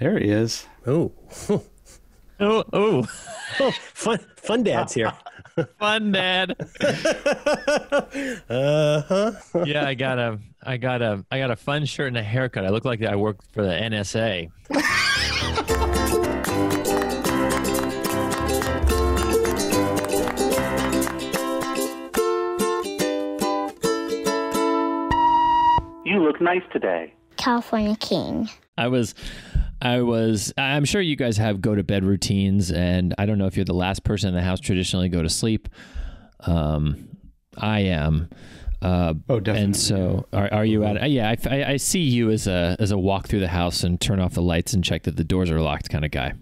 There he is. Oh. Oh, Fun dad's here. fun, Dad. Yeah, I got a fun shirt and a haircut. I look like I work for the NSA. You look nice today. California King. I'm sure you guys have go to bed routines, and I don't know if you're the last person in the house traditionally go to sleep. I am. Definitely. And so are you at, yeah, I see you as a walk through the house and turn off the lights and check that the doors are locked kind of guy.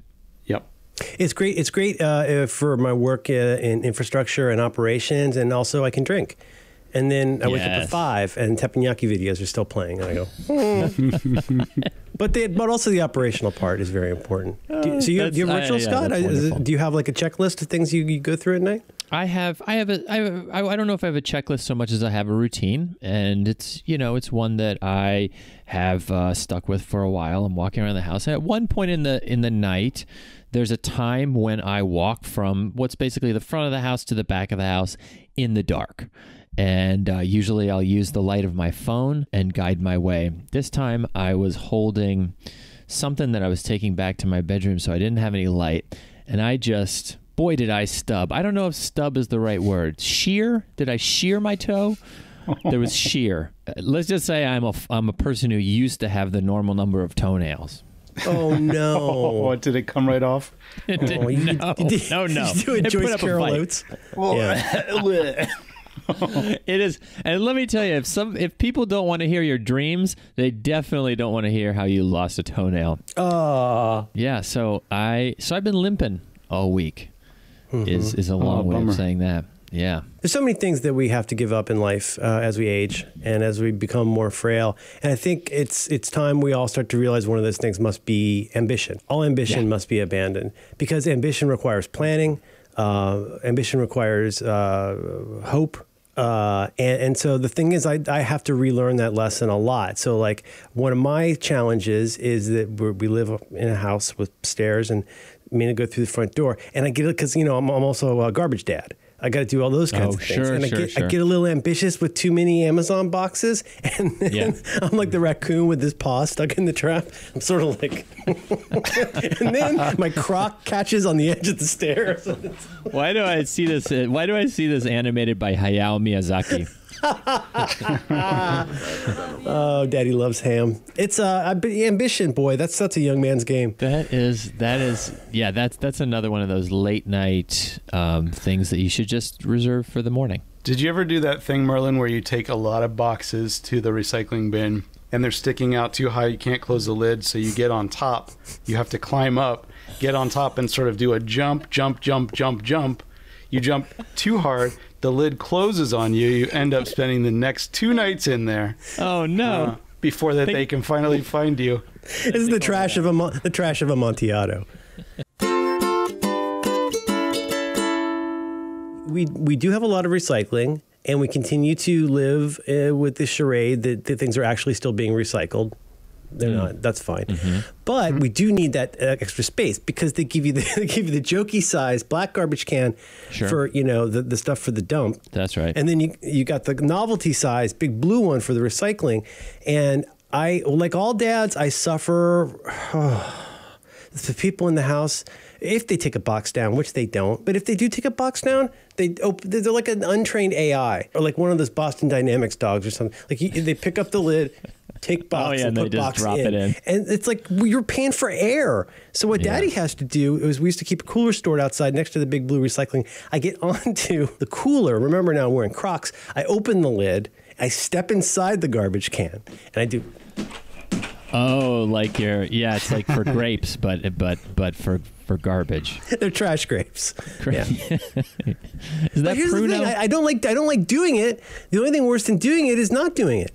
Yep. It's great. It's great for my work in infrastructure and operations, and also I can drink. And then I wake up at 5, and teppanyaki videos are still playing, and I go, But also the operational part is very important. Do you have rituals, Scott? Do you have like a checklist of things you go through at night? I don't know if I have a checklist so much as I have a routine, and it's one that I have stuck with for a while. I'm walking around the house, and at one point in the night, there's a time when I walk from what's basically the front of the house to the back of the house in the dark. And usually I'll use the light of my phone and guide my way. This time I was holding something that I was taking back to my bedroom, so I didn't have any light. And boy, did I stub. I don't know if stub is the right word. Shear? Did I shear my toe? There was shear. Let's just say I'm a person who used to have the normal number of toenails. Oh, no. Oh, did it come right off? No. You do it Joyce Carol Oates? Yeah. It is, and let me tell you, if people don't want to hear your dreams, they definitely don't want to hear how you lost a toenail. Yeah. So I've been limping all week. Is a long way of saying that. Yeah. There's so many things that we have to give up in life as we age and as we become more frail. And I think it's time we all start to realize one of those things must be ambition. All ambition must be abandoned, because ambition requires planning. Ambition requires hope. And so the thing is, I have to relearn that lesson a lot. So like one of my challenges is that we live in a house with stairs, and I mean, I go through the front door, and I get it because, I'm also a garbage dad. I got to do all those kinds of things. And I get a little ambitious with too many Amazon boxes. And then I'm like the raccoon with his paw stuck in the trap. I'm sort of like, and then my croc catches on the edge of the stairs. Why do I see this animated by Hayao Miyazaki? Oh, Daddy loves ham. It's ambition, boy. That's a young man's game. That's another one of those late night things that you should just reserve for the morning. Did you ever do that thing, Merlin, where you take a lot of boxes to the recycling bin and they're sticking out too high, you can't close the lid, so you get on top, you have to climb up, get on top and sort of do a jump. You jump too hard, the lid closes on you, you end up spending the next 2 nights in there. Oh no. Before they can finally find you. This is the trash of Amontillado. We do have a lot of recycling, and we continue to live with the charade that things are actually still being recycled. They're not. That's fine. But we do need that extra space, because they give you the jokey size black garbage can for the stuff for the dump. That's right. And then you got the novelty size big blue one for the recycling. And I, like all dads, I suffer. The people in the house, if they take a box down, which they don't, but if they do take a box down, they're like an untrained AI, or like one of those Boston Dynamics dogs or something. Like they pick up the lid, take box, and put box drop it in. And it's like, you're paying for air. So what Daddy has to do is, we used to keep a cooler stored outside next to the big blue recycling. I get onto the cooler. Remember, now I'm wearing Crocs. I open the lid. I step inside the garbage can, and I do. Oh, like it's like for grapes, but for garbage. They're trash grapes. Yeah. Is that here's the thing. I don't like doing it. The only thing worse than doing it is not doing it.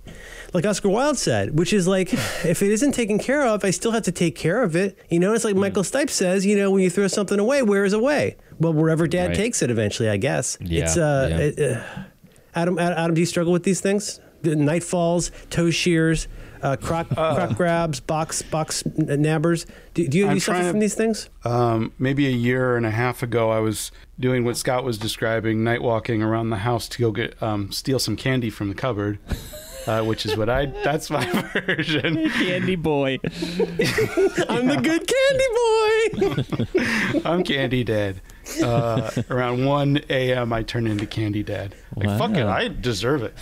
Like Oscar Wilde said, which is like, if it isn't taken care of, I still have to take care of it. It's like Michael Stipe says, when you throw something away, where is away? Well, wherever Dad takes it eventually, I guess. Yeah. Adam, do you struggle with these things? the nightfalls, toe shears, croc grabs, box nabbers. Do you suffer from these things? Maybe a year and a half ago, I was doing what Scott was describing, night walking around the house to go get steal some candy from the cupboard. Which is what that's my version. Candy boy. I'm the good candy boy. I'm Candy Dad. Around 1 a.m. I turn into Candy Dad. Like, fuck it, I deserve it.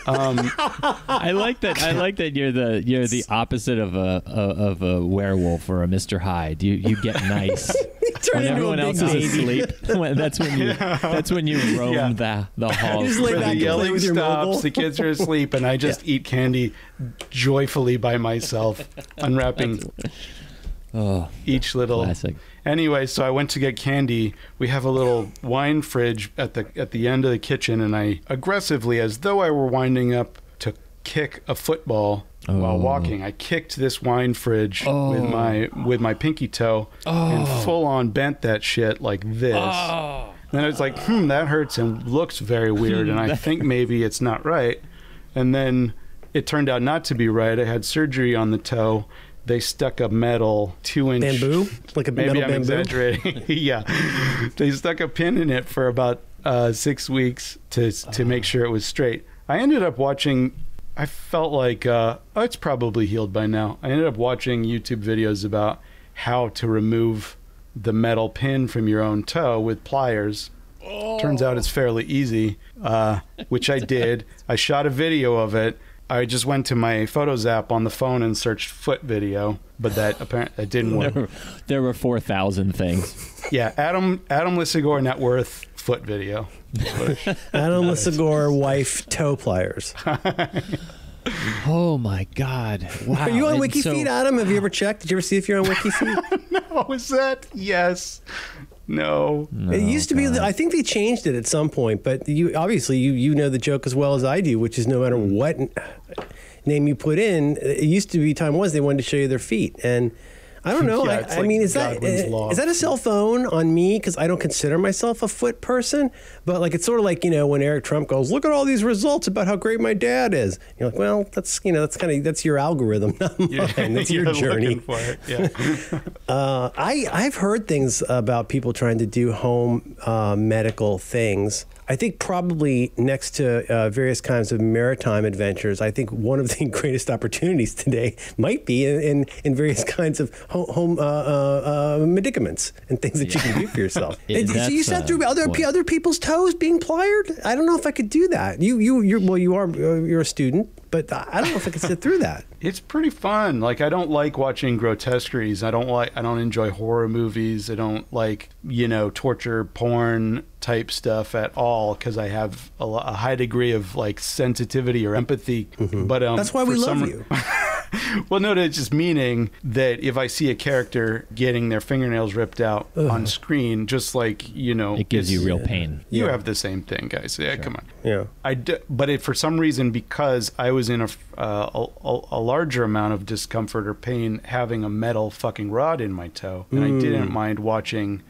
I like that you're the opposite of a werewolf or a Mr. Hyde. You get nice. When everyone else is asleep, that's when you roam the halls. The yelling stops, the kids are asleep, and I just eat candy joyfully by myself, unwrapping each little. Classic. Anyway, so I went to get candy. We have a little wine fridge at the end of the kitchen, and I aggressively, as though I were winding up to kick a football while walking, I kicked this wine fridge with my pinky toe and full on bent that shit like this. Then I was like, that hurts and looks very weird, and I think maybe it's not right. And then it turned out not to be right. I had surgery on the toe. They stuck a metal 2-inch bamboo, like a maybe metal I'm bamboo. Exaggerating. Yeah, they stuck a pin in it for about 6 weeks to make sure it was straight. I ended up watching. I felt like it's probably healed by now. I ended up watching YouTube videos about how to remove the metal pin from your own toe with pliers. Turns out it's fairly easy, which I did. I shot a video of it. I just went to my Photos app on the phone and searched foot video, but that apparently didn't work. There were 4,000 things. Yeah, Adam Lissagore net worth foot video. Adam Lissagore wife toe pliers. Oh my God! Wow. Are you on WikiFeed, Adam? Have you ever checked? Did you ever see if you're on WikiFeed? No, is that? Yes. No. It used to be. I think they changed it at some point, but you obviously you know the joke as well as I do, which is no matter what name you put in, it used to be time was they wanted to show you their feet, and I don't know. Yeah, I mean, is that a cell phone on me because I don't consider myself a foot person? But like, it's sort of like, when Eric Trump goes, "Look at all these results about how great my dad is." You're like, well, that's that's your algorithm, not mine. That's your journey. For it. Yeah. I've heard things about people trying to do home medical things. I think probably next to various kinds of maritime adventures, I think one of the greatest opportunities today might be in various kinds of home medicaments and things that you can do for yourself. So you sat through other people's toes being plied? I don't know if I could do that. You're a student, but I don't know if I could sit through that. It's pretty fun. Like, I don't like watching grotesqueries. I don't enjoy horror movies. I don't like, torture porn type stuff at all because I have a high degree of like sensitivity or empathy. Mm-hmm. But that's why we love you. Well, no, it's just meaning that if I see a character getting their fingernails ripped out on screen, just like, it gives you real pain. You have the same thing, guys. Yeah, sure. Come on. Yeah. But for some reason, because I was in a larger amount of discomfort or pain having a metal fucking rod in my toe, and I didn't mind watching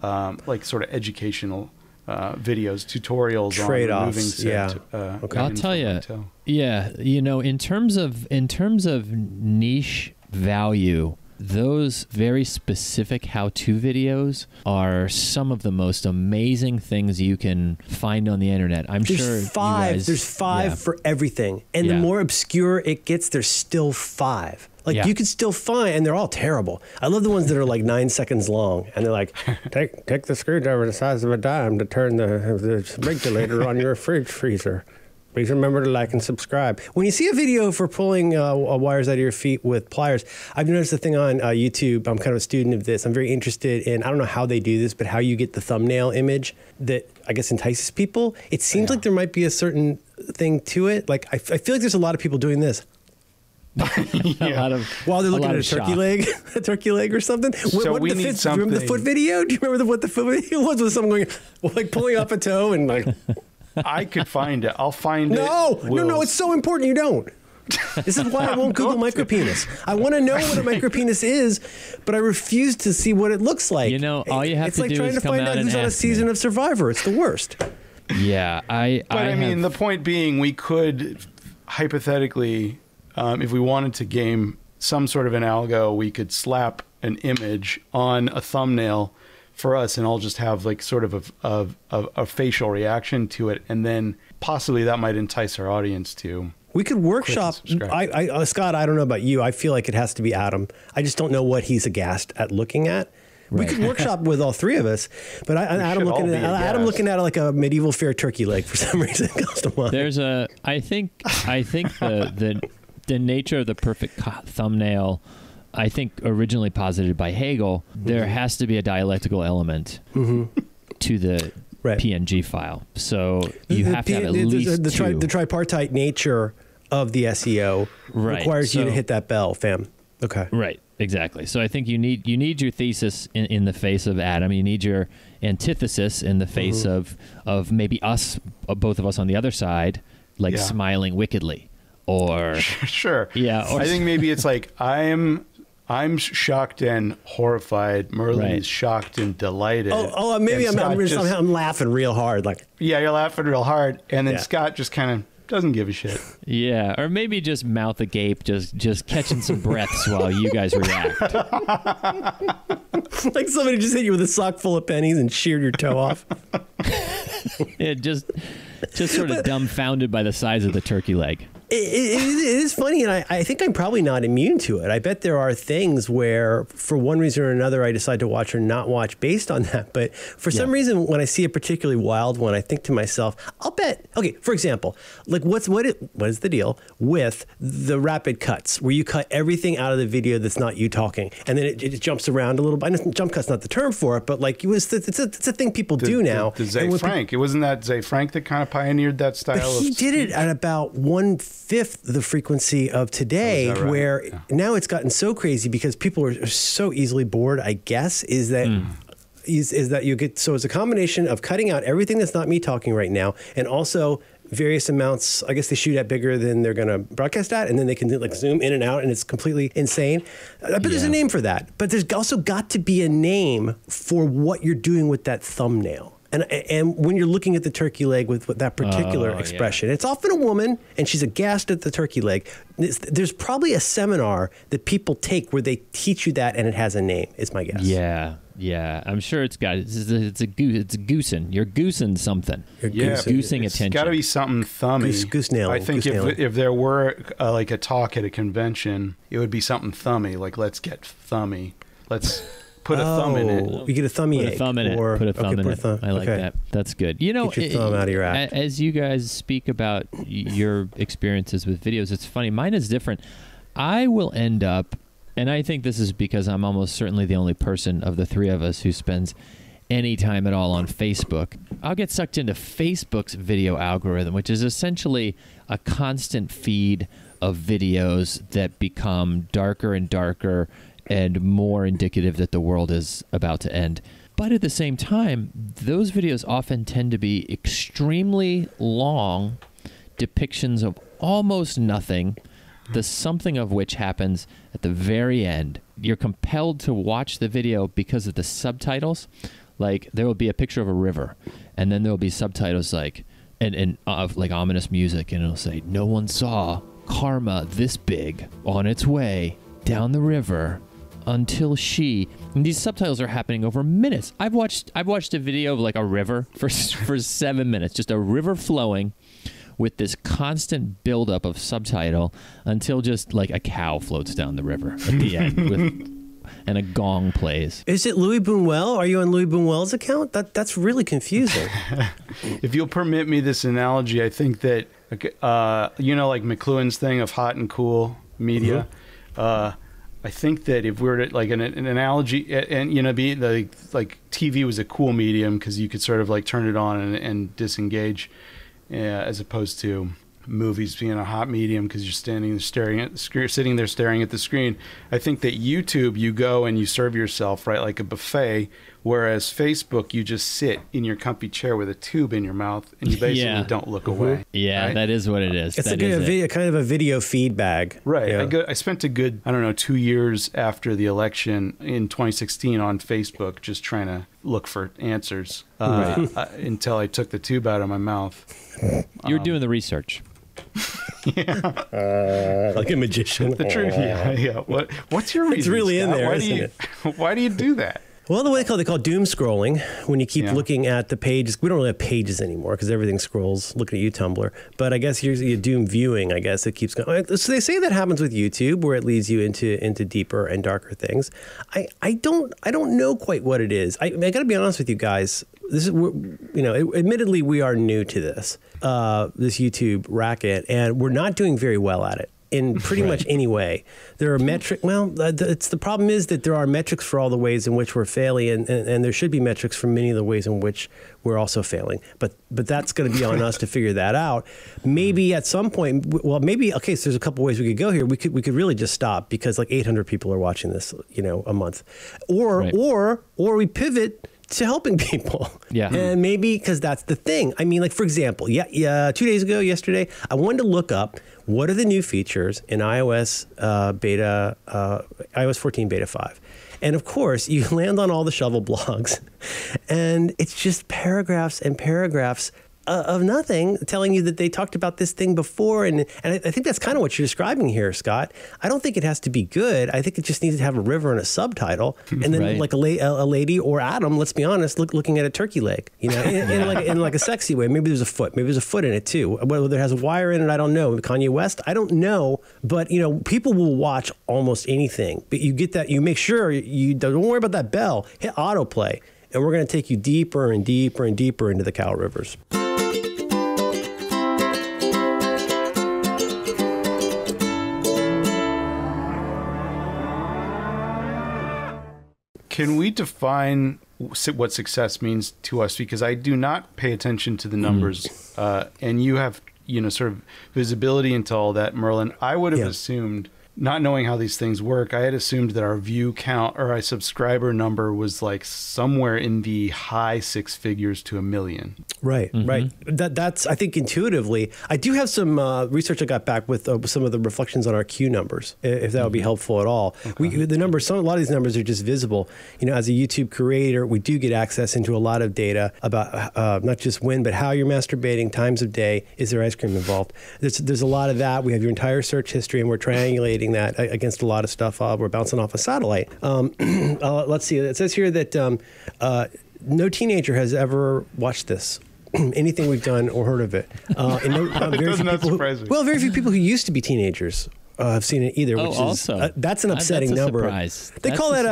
like sort of educational videos, tutorials trade-offs. On removing Okay. I'll tell you. Yeah, in terms of niche value, those very specific how-to videos are some of the most amazing things you can find on the internet. There's five for everything, and the more obscure it gets, there's still 5. Like, you can still find, and they're all terrible. I love the ones that are like 9 seconds long, and they're like, take the screwdriver the size of a dime to turn the regulator on your fridge freezer. Please remember to like and subscribe. When you see a video for pulling wires out of your feet with pliers, I've noticed a thing on YouTube. I'm kind of a student of this. I'm very interested in, I don't know how they do this, but how you get the thumbnail image that I guess entices people. It seems like there might be a certain thing to it. Like, I feel like there's a lot of people doing this. While they're looking at a turkey leg or something. So we need something. Remember the foot video? Do you remember what the foot video was? Was someone going, like, pulling off a toe and like... I could find it. I'll find it. No, it's so important you don't. This is why I won't Google micropenis. I want to know what a micropenis is, but I refuse to see what it looks like. All you have to do is come out and it's like trying to find out who's on a season of Survivor. It's the worst. Yeah, But I mean, the point being, we could hypothetically, if we wanted to game some sort of an algo, we could slap an image on a thumbnail for us, and I'll just have like sort of a facial reaction to it, and then possibly that might entice our audience to. We could workshop. Scott, I don't know about you. I feel like it has to be Adam. I just don't know what he's aghast at looking at. Right. We could workshop with all three of us, but Adam looking at it like a medieval fair turkey leg for some reason comes to mind. There's a. I think the nature of the perfect thumbnail, I think originally posited by Hegel, there has to be a dialectical element to the PNG file. So you have to have at least the tripartite nature of the SEO requires you to hit that bell, fam. Okay. Right. Exactly. So I think you need your thesis in the face of Adam. You need your antithesis in the face of maybe us, both of us on the other side, like smiling wickedly, or sure. Yeah. Or I think maybe it's like I'm shocked and horrified. Merlin is shocked and delighted. Maybe I'm laughing real hard. Like, yeah, you're laughing real hard, and then Scott just kind of doesn't give a shit. Yeah, or maybe just mouth agape, just catching some breaths while you guys react. Like somebody just hit you with a sock full of pennies and sheared your toe off. Yeah, just sort of dumbfounded by the size of the turkey leg. It is funny, and I think I'm probably not immune to it. I bet there are things where, for one reason or another, I decide to watch or not watch based on that. But for some reason, when I see a particularly wild one, I think to myself, I'll bet. Okay, for example, like what is the deal with the rapid cuts, where you cut everything out of the video that's not you talking, and then it jumps around a little bit. Jump cut's not the term for it, but like it's a thing people do now. The Zay Frank, it wasn't that Zay Frank that kind of pioneered that style. But he did it at about 1/5 the frequency of today, where now it's gotten so crazy because people are so easily bored, I guess, is that you get, so it's a combination of cutting out everything that's not me talking right now, and also various amounts. I guess they shoot at bigger than they're going to broadcast at, and then they can like zoom in and out, and it's completely insane. But there's a name for that. But there's also got to be a name for what you're doing with that thumbnail. And when you're looking at the turkey leg with that particular expression, it's often a woman, and she's aghast at the turkey leg. There's probably a seminar that people take where they teach you that, and it has a name, is my guess. Yeah. I'm sure it's goosing. You're goosing something. You're goosing attention. It's got to be something thummy. Goose nailing. I think if there were like a talk at a convention, it would be something thummy, like let's get thummy. Let's put a thumb in it. You get a thummy egg. Put a thumb in it. Put a thumb in it. I like that. That's good. You know, get your thumb out of your act. As you guys speak about your experiences with videos, it's funny. Mine is different. I will end up, and I think this is because I'm almost certainly the only person of the three of us who spends any time at all on Facebook. I'll get sucked into Facebook's video algorithm, which is essentially a constant feed of videos that become darker and darker and more indicative that the world is about to end. But at the same time, those videos often tend to be extremely long depictions of almost nothing, the something of which happens at the very end. You're compelled to watch the video because of the subtitles. Like, there will be a picture of a river, and then there will be subtitles like, and like ominous music, and it'll say, "No one saw karma this big on its way down the river until she," and these subtitles are happening over minutes. I've watched a video of like a river for 7 minutes, just a river flowing with this constant buildup of subtitle until just like a cow floats down the river at the end and a gong plays. Is it Louis Buñuel? Are you on Louis Buñuel's account? That's really confusing. If you'll permit me this analogy, I think that like McLuhan's thing of hot and cool media. I think that if we're to, like an analogy, and be like TV was a cool medium because you could sort of like turn it on and disengage, as opposed to movies being a hot medium because you're sitting there staring at the screen. I think that YouTube, you go and you serve yourself, right, like a buffet Whereas Facebook, you just sit in your comfy chair with a tube in your mouth and you basically don't look away. Yeah, right? that is what it is. It's that like a kind of a video feed bag. Right. Yeah. I spent a good, 2 years after the election in 2016 on Facebook just trying to look for answers until I took the tube out of my mouth. You're doing the research. Like a magician. The truth. Yeah. What's your reason? It's really in Scott? there, Why isn't it? Why do you do that? Well, the way they call it doom scrolling, when you keep looking at the pages. We don't really have pages anymore because everything scrolls. Looking at you, Tumblr. But I guess here's your doom viewing. I guess it keeps going. So they say that happens with YouTube, where it leads you into deeper and darker things. I don't know quite what it is. I got to be honest with you guys. This is, admittedly, we are new to this YouTube racket, and we're not doing very well at it. In pretty much any way. There are metrics. Well, the problem is that there are metrics for all the ways in which we're failing, and there should be metrics for many of the ways in which we're also failing. But that's going to be on us to figure that out. Maybe at some point, so there's a couple ways we could go here. We could really just stop because like 800 people are watching this, a month, or we pivot to helping people. Yeah. And maybe because that's the thing. I mean, like, for example, 2 days ago, yesterday, I wanted to look up what are the new features in iOS 14 beta 5. And of course, you land on all the shovel blogs, and it's just paragraphs and paragraphs of nothing telling you that they talked about this thing before. And I think that's kind of what you're describing here, Scott. I don't think it has to be good. I think it just needs to have a river and a subtitle. And then like a lady or Adam, let's be honest, looking at a turkey leg, in like a sexy way. Maybe there's a foot. Maybe there's a foot in it too. Whether it has a wire in it, I don't know. Kanye West, I don't know. But, people will watch almost anything. But you get that, you make sure you don't worry about that bell. Hit autoplay. And we're going to take you deeper and deeper and deeper into the cow rivers. Can we define what success means to us? Because I do not pay attention to the numbers, and you have, sort of visibility into all that, Merlin. I would have assumed, not knowing how these things work, I had assumed that our view count or our subscriber number was like somewhere in the high six figures to 1 million. Right, right. That's, I think, intuitively. I do have some research I got back with some of the reflections on our Q numbers, if that would be helpful at all. Okay. A lot of these numbers are just visible. As a YouTube creator, we do get access into a lot of data about not just when, but how you're masturbating, times of day, is there ice cream involved? There's a lot of that. We have your entire search history, and we're triangulating that against a lot of stuff. We're bouncing off a satellite. Let's see. It says here that no teenager has ever watched this. Anything we've done or heard of it. Very few people who used to be teenagers have seen it either, which is that's an upsetting number. Surprise. They call that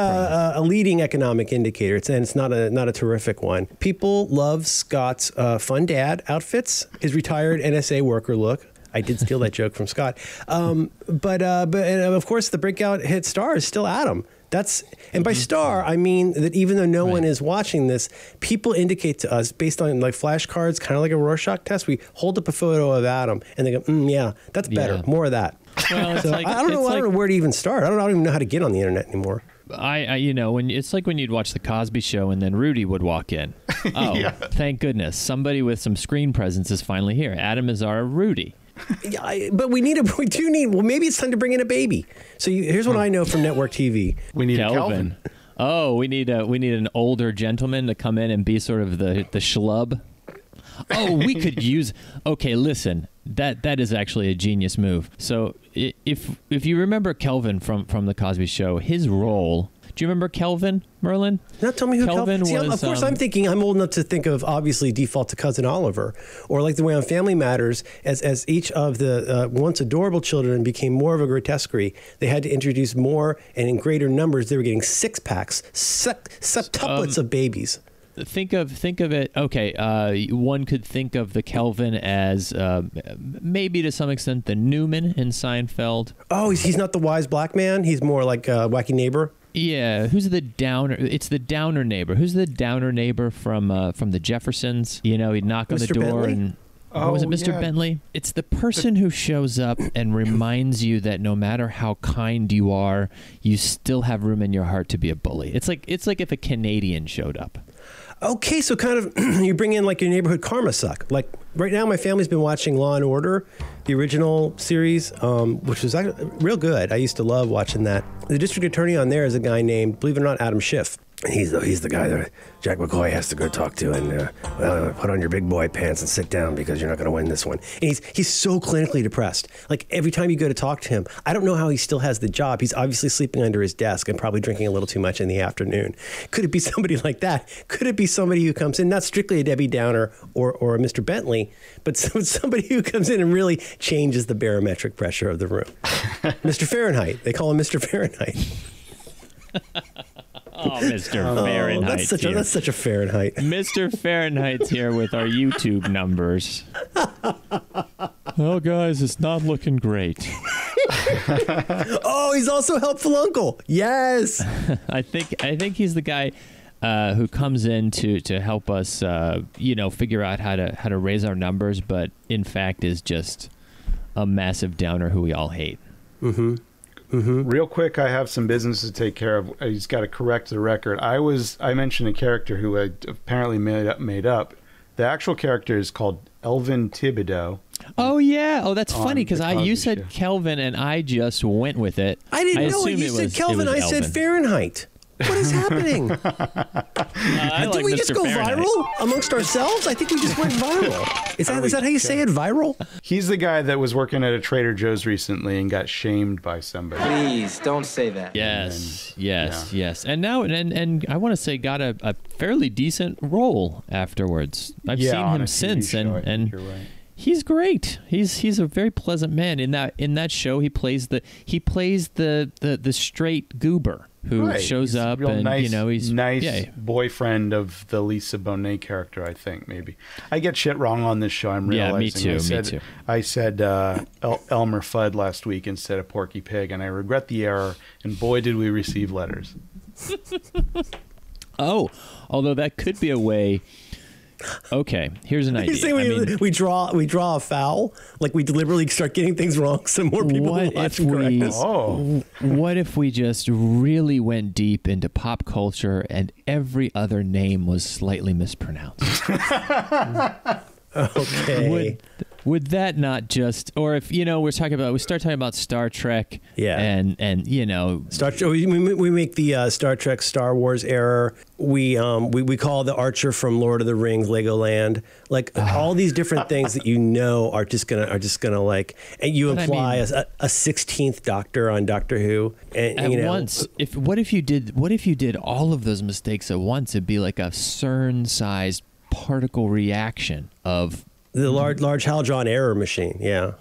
a leading economic indicator. It's not a terrific one. People love Scott's fun dad outfits, his retired NSA worker look. I did steal that joke from Scott. But of course, the breakout hit star is still Adam. And by star, I mean that even though no one is watching this, people indicate to us based on like flashcards, kind of like a Rorschach test. We hold up a photo of Adam and they go, yeah, that's better. Yeah. More of that. Well, so I don't know where to even start. I don't even know how to get on the internet anymore. It's like when you'd watch the Cosby Show and then Rudy would walk in. Oh, thank goodness. Somebody with some screen presence is finally here. Adam is our Rudy. Yeah, but maybe it's time to bring in a baby. So here's what I know from network TV. We need Kelvin. Oh, we need an older gentleman to come in and be sort of the schlub. Oh, we could use. Okay, listen, that is actually a genius move. So if you remember Kelvin from the Cosby Show, his role. Do you remember Kelvin, Merlin? Now tell me who Kelvin was. See, of course, I'm thinking I'm old enough to think of obviously default to Cousin Oliver, or like the way on Family Matters, as each of the once adorable children became more of a grotesquerie, they had to introduce more and in greater numbers. They were getting six packs, septuplets of babies. Think of it. Okay, one could think of the Kelvin as maybe to some extent the Newman in Seinfeld. Oh, he's not the wise black man. He's more like a wacky neighbor. Yeah, who's the downer? It's the downer neighbor. Who's the downer neighbor from the Jeffersons? He'd knock on the door Bentley? and Or was it Mr. yeah. Bentley? It's the person who shows up and reminds you that no matter how kind you are, you still have room in your heart to be a bully. It's like if a Canadian showed up. Okay, so kind of you bring in like your neighborhood karma suck. Like right now, my family's been watching Law and Order, the original series, which was actually real good. I used to love watching that. The district attorney on there is a guy named, believe it or not, Adam Schiff. And he's the guy that Jack McCoy has to go talk to and put on your big boy pants and sit down because you're not going to win this one. And he's so clinically depressed. Like every time you go to talk to him, I don't know how he still has the job. He's obviously sleeping under his desk and probably drinking a little too much in the afternoon. Could it be somebody like that? Could it be somebody who comes in, not strictly a Debbie Downer or a Mr. Bentley, but somebody who comes in and really changes the barometric pressure of the room? Mr. Fahrenheit. They call him Mr. Fahrenheit. Oh, Mr. Fahrenheit. That's such a Fahrenheit. Mr. Fahrenheit's here with our YouTube numbers. Well, guys, it's not looking great. Oh, he's also helpful uncle. Yes. I think he's the guy who comes in to help us, figure out how to raise our numbers, but in fact is just a massive downer who we all hate. Mm-hmm. Mm-hmm. Real quick, I have some business to take care of. I just got to correct the record. I mentioned a character who I apparently made up. The actual character is called Elvin Tibideaux. Oh yeah. Oh, that's funny because you said Show. Kelvin and I just went with it. I didn't know it. You said Kelvin. I said Fahrenheit. What is happening? Did we just go viral amongst ourselves? I think we just went viral. Is that how you say it? Viral? He's the guy that was working at a Trader Joe's recently and got shamed by somebody. Please don't say that. Yes. And now, and I want to say got a fairly decent role afterwards. I've seen him since, and you're right. He's great. He's a very pleasant man. In that show, he plays the straight goober who shows up and he's nice boyfriend of the Lisa Bonet character. I think maybe I get shit wrong on this show. I'm realizing. Yeah, me too. I said Elmer Fudd last week instead of Porky Pig, and I regret the error. And boy, did we receive letters. Oh, although that could be a way. Okay, here's an idea. You're saying we draw a foul, like we deliberately start getting things wrong, so more people will watch and correct us. What if we just really went deep into pop culture and every other name was slightly mispronounced? Okay. Would that not just, or if we start talking about Star Trek, and Star Trek, we make the Star Trek Star Wars error. We call the Archer from Lord of the Rings Legoland, like all these different things that are just gonna like, and you imply a 16th Doctor on Doctor Who, and at once. What if you did all of those mistakes at once? It'd be like a CERN-sized particle reaction of the large hadron error machine. Yeah.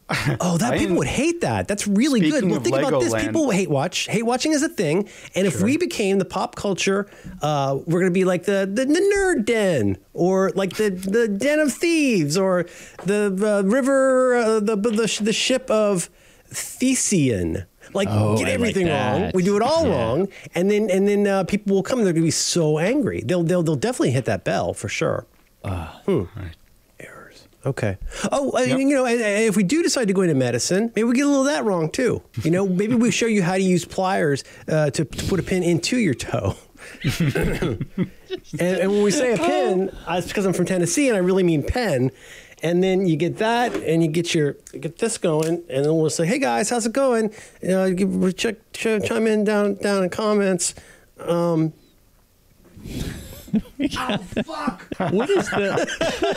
People would hate that. That's really good. Well, think about this. People hate watching is a thing. And if we became the pop culture, we're going to be like the nerd den, or like the den of thieves, or the river, the ship of Thesean. Like, get everything wrong. We do it all wrong, and then people will come and they're going to be so angry. They'll definitely hit that bell for sure. Right. Errors. Okay. If we do decide to go into medicine, maybe we get a little of that wrong too. Maybe we show you how to use pliers to put a pin into your toe. and when we say a pin, it's because I'm from Tennessee and I really mean pen. And then you get that, and you get this going, and then we'll say, "Hey guys, how's it going? Chime in down in comments." Oh, fuck. What is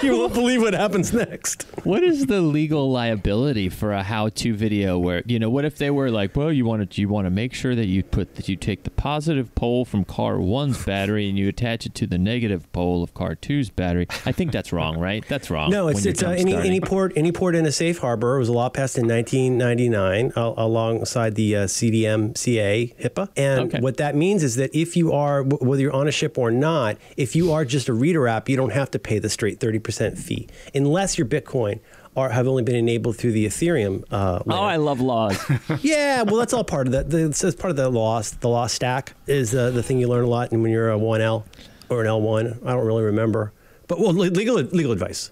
you won't believe what happens next. What is the legal liability for a how-to video where, what if they were like, well, you want to make sure that you take the positive pole from car 1's battery and you attach it to the negative pole of car 2's battery. I think that's wrong, right? That's wrong. No, it's any port in a safe harbor. It was a law passed in 1999 alongside the CDMCA HIPAA. And what that means is that if you are, whether you're on a ship or not, if you are just a reader app, you don't have to pay the straight 30% fee, unless your Bitcoin have only been enabled through the Ethereum layer. I love laws. Yeah, well, that's all part of that. It's part of the law. The law stack is the thing you learn a lot when you're a 1L or an L1. I don't really remember. But legal advice,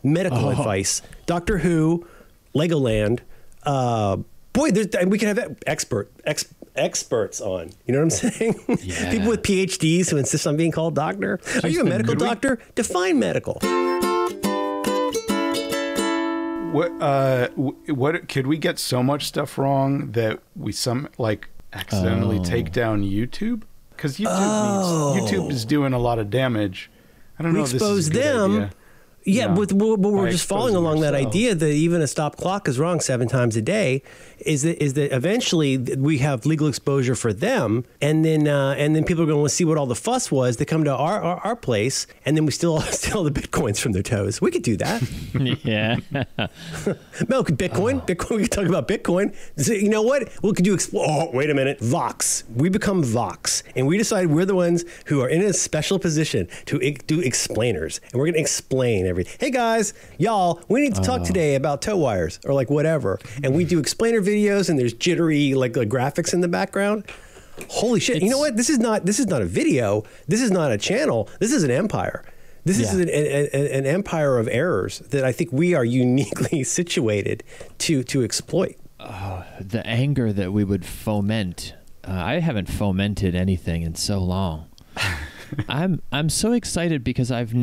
medical advice, Doctor Who, Legoland. Boy, we can have experts on. You know what I'm saying? Yeah. People with PhDs who insist on being called doctor. Are you a medical doctor? Define medical. What could we get so much stuff wrong that we accidentally take down YouTube? Because YouTube is doing a lot of damage. I don't know if this is a good idea. Yeah, No. but we're just following along that ourselves. idea that even a stop clock is wrong 7 times a day. Is that eventually we have legal exposure for them, and then people are going to see what all the fuss was. They come to our place, and then we steal the bitcoins from their toes. We could do that. Yeah. No, Bitcoin. We could talk about Bitcoin. So, you know what? We could do. Oh, wait a minute. Vox. We become Vox, and we decide we're the ones who are in a special position to do explainers, and we're going to explain everything. Hey guys, y'all, we need to talk today about tow wires or like whatever, and we do explainer videos, and there's jittery like graphics in the background. Holy shit! You know what? This is not a video. This is not a channel. This is an empire. This is an empire of errors that I think we are uniquely situated to exploit. The anger that we would foment. I haven't fomented anything in so long. I'm so excited because I've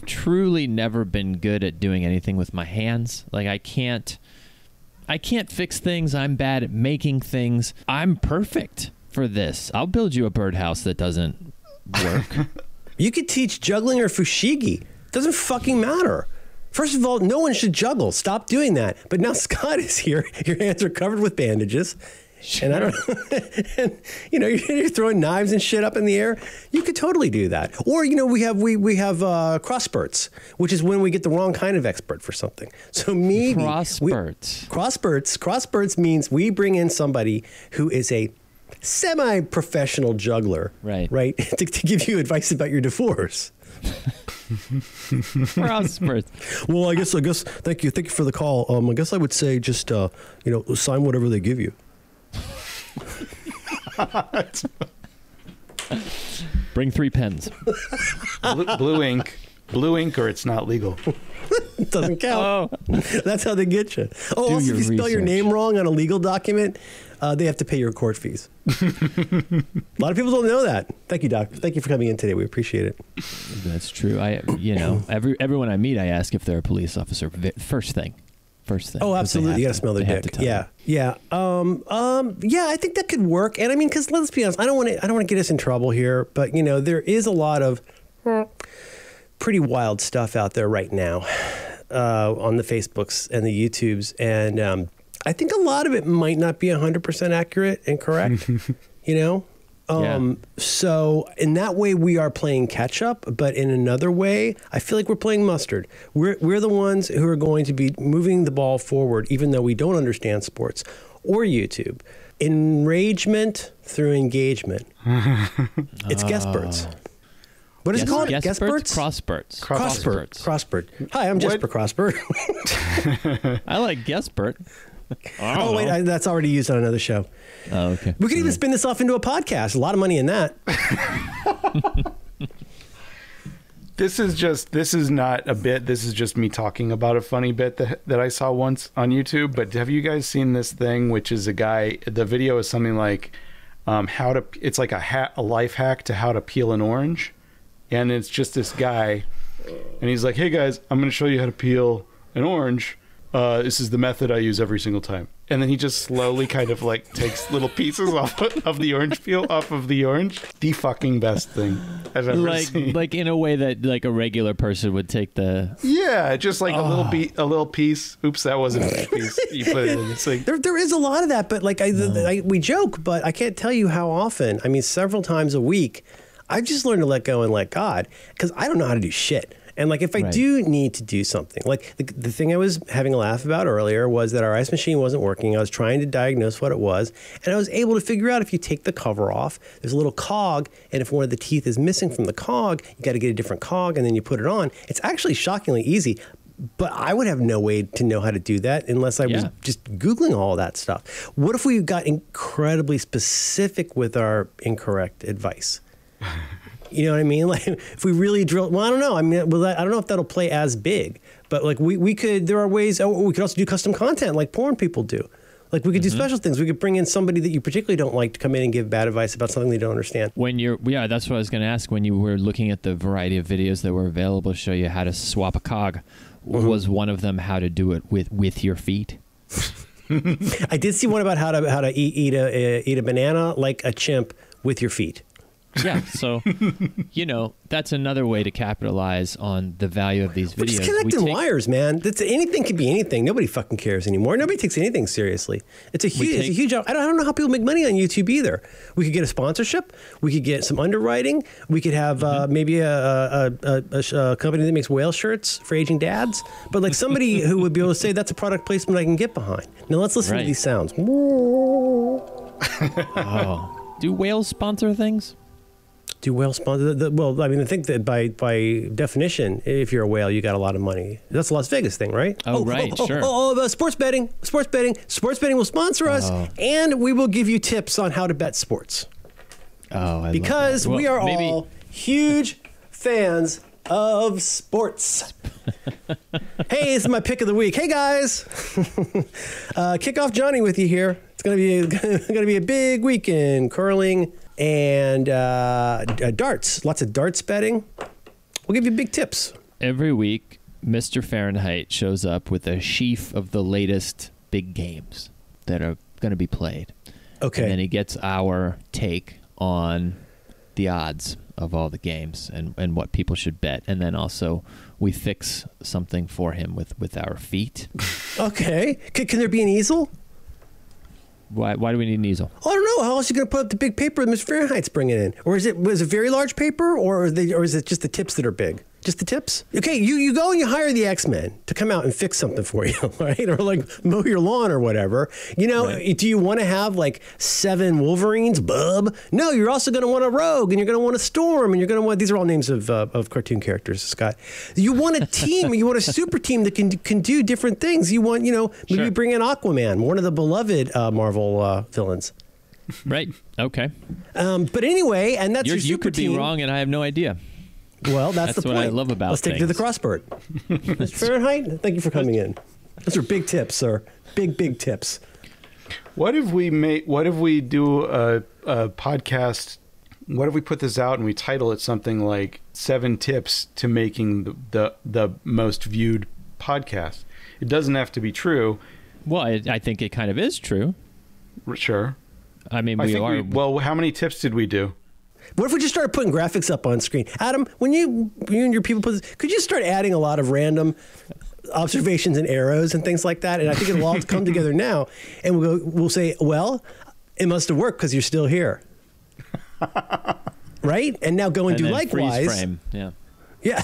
truly never been good at doing anything with my hands. Like I can't fix things. I'm bad at making things. I'm perfect for this. I'll build you a birdhouse that doesn't work. You could teach juggling or fushigi. Doesn't fucking matter. First of all, no one should juggle. Stop doing that. But now Scott is here. Your hands are covered with bandages. Sure. And I don't, and, you're throwing knives and shit up in the air. You could totally do that. Or we have Crossperts, which is when we get the wrong kind of expert for something. So maybe Crossperts means we bring in somebody who is a semi-professional juggler, right, to give you advice about your divorce. Crossperts. Well, I guess. Thank you for the call. I guess I would say just sign whatever they give you. Bring 3 pens. Blue ink, or it's not legal. It doesn't count. That's how they get you. Do Also, if you spell your research. name wrong on a legal document, they have to pay your court fees. A lot of people don't know that. Thank you, Doc. Thank you for coming in today. We appreciate it. That's true. Everyone I meet, I ask if they're a police officer. First thing. Oh, absolutely. You got to smell their dick. Yeah. Yeah. I think that could work. And I mean, because let's be honest, I don't want to get us in trouble here, but there is a lot of pretty wild stuff out there right now on the Facebooks and the YouTubes, and I think a lot of it might not be 100% accurate and correct. So in that way we are playing catch up, but in another way, I feel like we're playing mustard. We're the ones who are going to be moving the ball forward, even though we don't understand sports or YouTube. Enragement through engagement. It's guestperts. What is it called? Guestperts? Crosspert. Hi, I'm Jesper Crosspert. I like guestpert. Oh, wait, that's already used on another show. Oh, okay. We could even spin this off into a podcast. A lot of money in that. This is not a bit. This is just me talking about a funny bit that I saw once on YouTube. But have you guys seen this thing, which is a guy, the video is something like it's like a life hack to how to peel an orange. And it's just this guy, and he's like, hey guys, I'm going to show you how to peel an orange. This is the method I use every single time. And then he just slowly kind of like takes little pieces off of the orange peel off of the orange. The fucking best thing I've ever seen. Like in a way that like a regular person would take the... Yeah, just like a little piece. Oops, that wasn't a piece. You put it in. It's like... There is a lot of that, but like we joke, but I can't tell you how often. I mean, several times a week, I've just learned to let go and let God, because I don't know how to do shit. And like, if I do need to do something, like the thing I was having a laugh about earlier was that our ice machine wasn't working. I was trying to diagnose what it was, and I was able to figure out if you take the cover off, there's a little cog, and if one of the teeth is missing from the cog, you got to get a different cog, and then you put it on. It's actually shockingly easy, but I would have no way to know how to do that unless I was just Googling all of that stuff. What if we got incredibly specific with our incorrect advice? You know what I mean? Like if we really drill, well, I don't know. I mean, I don't know if that'll play as big, but like we could, there are ways, we could also do custom content like porn people do. Like we could do special things. We could bring in somebody that you particularly don't like to come in and give bad advice about something they don't understand. Yeah, that's what I was going to ask. When you were looking at the variety of videos that were available to show you how to swap a cog, was one of them how to do it with your feet? I did see one about how to eat a banana like a chimp with your feet. Yeah, so, that's another way to capitalize on the value of these videos. We're just connecting wires, man. Anything can be anything. Nobody fucking cares anymore. Nobody takes anything seriously. It's a huge. I don't know how people make money on YouTube either. We could get a sponsorship. We could get some underwriting. We could have maybe a company that makes whale shirts for aging dads. But like somebody who would be able to say that's a product placement I can get behind. Now let's listen to these sounds. Oh, do whales sponsor things? Do whales sponsor? Well, I mean, I think that by definition, if you're a whale, you got a lot of money. That's a Las Vegas thing, right? Sure. Sports betting. Sports betting will sponsor us, and we will give you tips on how to bet sports. Oh, because we are all huge fans of sports. Hey, this is my pick of the week. Hey guys, Kickoff Johnny with you here. It's gonna be a big week in curling and darts. Lots of darts betting. We'll give you big tips. Every week, Mr. Fahrenheit shows up with a sheaf of the latest big games that are going to be played. Okay. And then he gets our take on the odds of all the games and what people should bet. And then also we fix something for him with our feet. Okay. Can there be an easel? Why do we need an easel? I don't know. How else are you going to put up the big paper that Mr. Fahrenheit's bringing in? Or was it very large paper, or is it just the tips that are big? Just the tips? Okay, you go and you hire the X-Men to come out and fix something for you, right? Or like mow your lawn or whatever. Do you want to have like 7 Wolverines, bub? No, you're also going to want a Rogue, and you're going to want a Storm, and you're going to want, these are all names of cartoon characters, Scott. You want a team, you want a super team that can do different things. You want, maybe bring in Aquaman, one of the beloved Marvel villains. Right, okay. But anyway, and that's your super You could team. be wrong, and I have no idea. Well, that's the point. What I love about Let's take it to the Crosspert. Mr. Fahrenheit, thank you for coming in. Those are big tips, sir. Big tips. What if we do a podcast? What if we put this out and we title it something like 7 Tips to Making the Most Viewed Podcast? It doesn't have to be true. Well, I think it kind of is true. Sure. I mean, well, how many tips did we do? What if we just started putting graphics up on screen? Adam, when you and your people put this, could you start adding a lot of random observations and arrows and things like that? And I think it'll all come together now. And we'll say, well, it must have worked because you're still here. Right? And now go and do likewise. Freeze frame. Yeah. Yeah.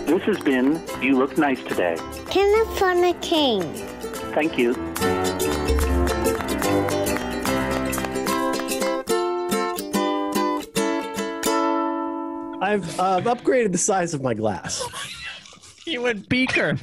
This has been You Look Nice Today. California King. Thank you. I've upgraded the size of my glass. You went beaker.